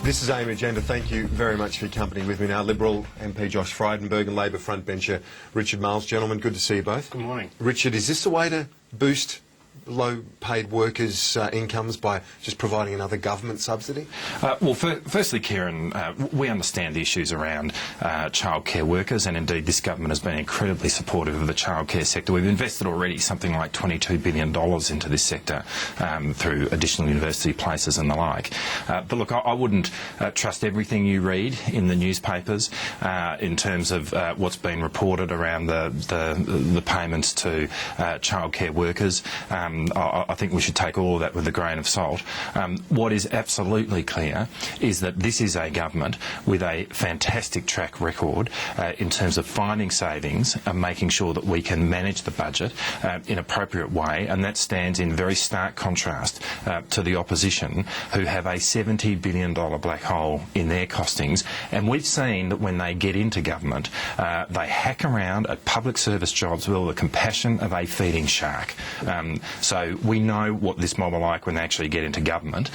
This is AIM Agenda. Thank you very much for your company with me now. Liberal MP Josh Frydenberg and Labor frontbencher Richard Marles. Gentlemen, good to see you both. Good morning. Richard, is this the way to boost low-paid workers' incomes by just providing another government subsidy? Well, firstly, Kieran, we understand the issues around childcare workers, and indeed this government has been incredibly supportive of the childcare sector. We've invested already something like $22 billion into this sector through additional university places and the like. But look, I wouldn't trust everything you read in the newspapers in terms of what's been reported around the payments to childcare workers. I think we should take all of that with a grain of salt. What is absolutely clear is that this is a government with a fantastic track record in terms of finding savings and making sure that we can manage the budget in an appropriate way, and that stands in very stark contrast to the opposition, who have a $70 billion black hole in their costings. And we've seen that when they get into government, they hack around at public service jobs with all the compassion of a feeding shark. So we know what this mob are like when they actually get into government.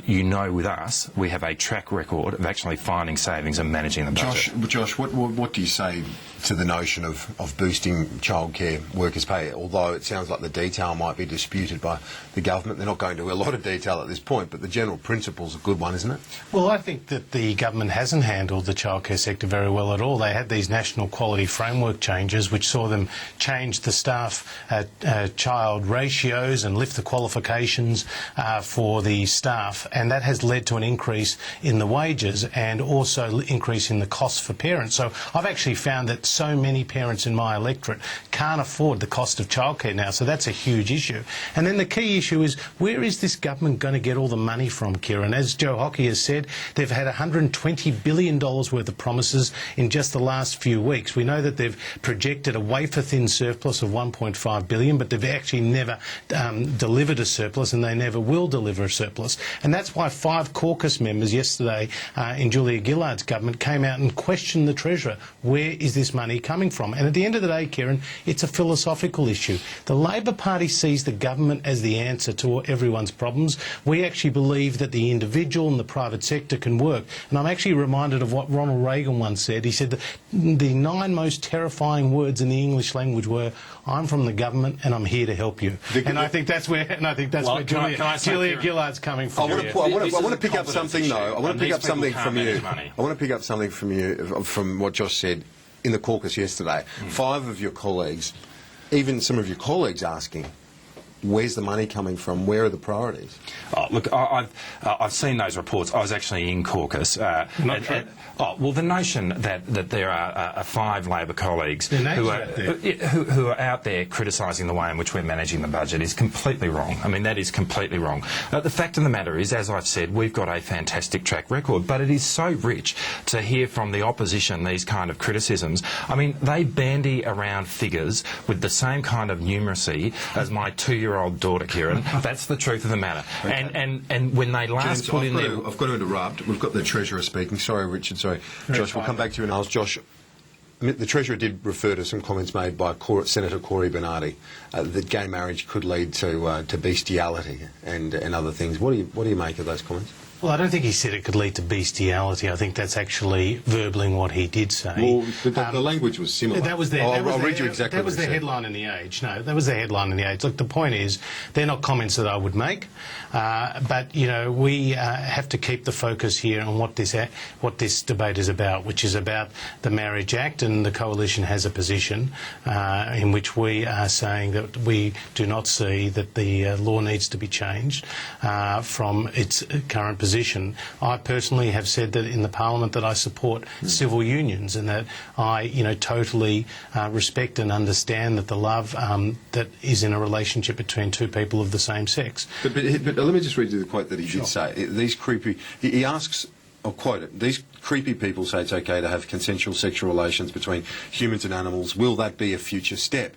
You know, with us, we have a track record of actually finding savings and managing the budget. Josh, what do you say to the notion of boosting childcare workers' pay? Although it sounds like the detail might be disputed by the government. They're not going to a lot of detail at this point, but the general principle's a good one, isn't it? Well, I think that the government hasn't handled the childcare sector very well at all. They had these national quality framework changes which saw them change the staff child ratios and lift the qualifications for the staff, and that has led to an increase in the wages and also increase in the costs for parents. So I've actually found that so many parents in my electorate can't afford the cost of childcare now, so that's a huge issue. And then the key issue is, where is this government going to get all the money from, Kieran? As Joe Hockey has said, they've had $120 billion worth of promises in just the last few weeks. We know that they've projected a wafer-thin surplus of $1.5 billion, but they've actually never delivered a surplus, and they never will deliver a surplus. And that's why 5 caucus members yesterday in Julia Gillard's government came out and questioned the Treasurer. Where is this money coming from? And at the end of the day, Kieran, it's a philosophical issue. The Labor Party sees the government as the answer to everyone's problems. We actually believe that the individual and the private sector can work. And I'm actually reminded of what Ronald Reagan once said. He said that the 9 most terrifying words in the English language were, "I'm from the government and I'm here to help you." And I think that's where Julia Gillard's coming from. I want to pick up something, though. I want to pick up something from you. I want to pick up something from you, from what Josh said in the caucus yesterday. 5 of your colleagues, even some of your colleagues, asking, where's the money coming from? Where are the priorities? Oh, look, I've seen those reports. I was actually in caucus. Well, the notion that there are 5 Labor colleagues who are out there criticising the way in which we're managing the budget is completely wrong. I mean, that is completely wrong. The fact of the matter is, as I've said, we've got a fantastic track record, but it is so rich to hear from the opposition these kind of criticisms. I mean, they bandy around figures with the same kind of numeracy as my 2-year-old daughter, Kieran. That's the truth of the matter. Okay. And when they last put in their... I've got to interrupt. We've got the Treasurer speaking. Sorry, Richard. Sorry. Josh, we'll come back to you now. Josh, the Treasurer did refer to some comments made by Senator Cory Bernardi that gay marriage could lead to bestiality and other things. What do you make of those comments? Well, I don't think he said it could lead to bestiality. I think that's actually verbling what he did say. Well, the language was similar. That was I'll read you exactly that was the headline in The Age. No, that was the headline in The Age. Look, the point is, they're not comments that I would make, but, you know, we have to keep the focus here on what this debate is about, which is about the Marriage Act, and the Coalition has a position in which we are saying that we do not see that the law needs to be changed from its current position. I personally have said that in the Parliament that I support civil unions, and that I, you know, totally respect and understand that the love that is in a relationship between 2 people of the same sex. But let me just read you the quote that he did say. These creepy... He asks... I'll quote it. These creepy people say it's okay to have consensual sexual relations between humans and animals. Will that be a future step?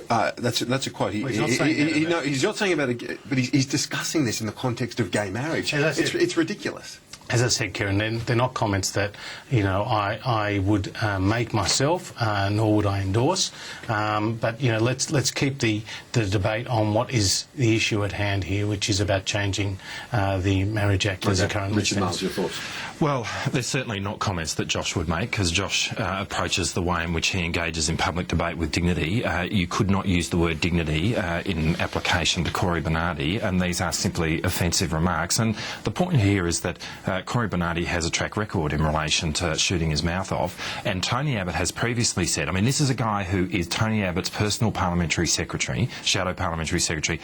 That's a quote. He's not saying about it, but he's discussing this in the context of gay marriage. It's ridiculous. as I said, Kieran, they're not comments that, I would make myself, nor would I endorse. But, let's keep the debate on what is the issue at hand here, which is about changing the Marriage Act as it currently Richard Miles, stands. your thoughts? Well, there's certainly not comments that Josh would make, because Josh approaches the way in which he engages in public debate with dignity. You could not use the word dignity in application to Cory Bernardi, and these are simply offensive remarks. And the point here is that Cory Bernardi has a track record in relation to shooting his mouth off, and Tony Abbott has previously said, this is a guy who is Tony Abbott's personal parliamentary secretary, shadow parliamentary secretary.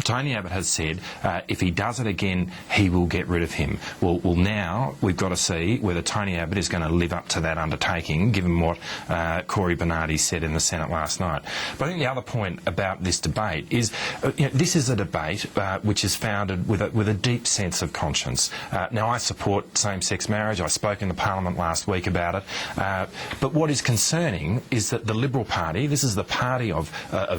Tony Abbott has said if he does it again, he will get rid of him. Well, now we've got to see whether Tony Abbott is going to live up to that undertaking, given what Cory Bernardi said in the Senate last night. But I think the other point about this debate is this is a debate which is founded with a deep sense of conscience. Now, I support same-sex marriage. I spoke in the Parliament last week about it. But what is concerning is that the Liberal Party, this is the party of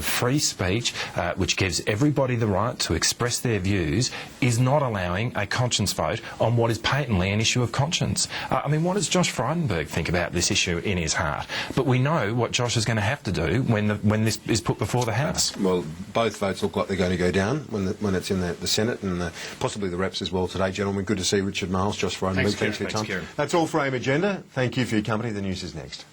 free speech, which gives everybody the right to express their views, is not allowing a conscience vote on what is patently an issue of conscience. What does Josh Frydenberg think about this issue in his heart? But we know what Josh is going to have to do when this is put before the House. Well, both votes look like they're going to go down when it's in the Senate and possibly the reps as well today. Gentlemen, good to see Richard Miles, Josh Frydenberg. Thanks for your time. Kieran. That's all for AIM Agenda. Thank you for your company. The news is next.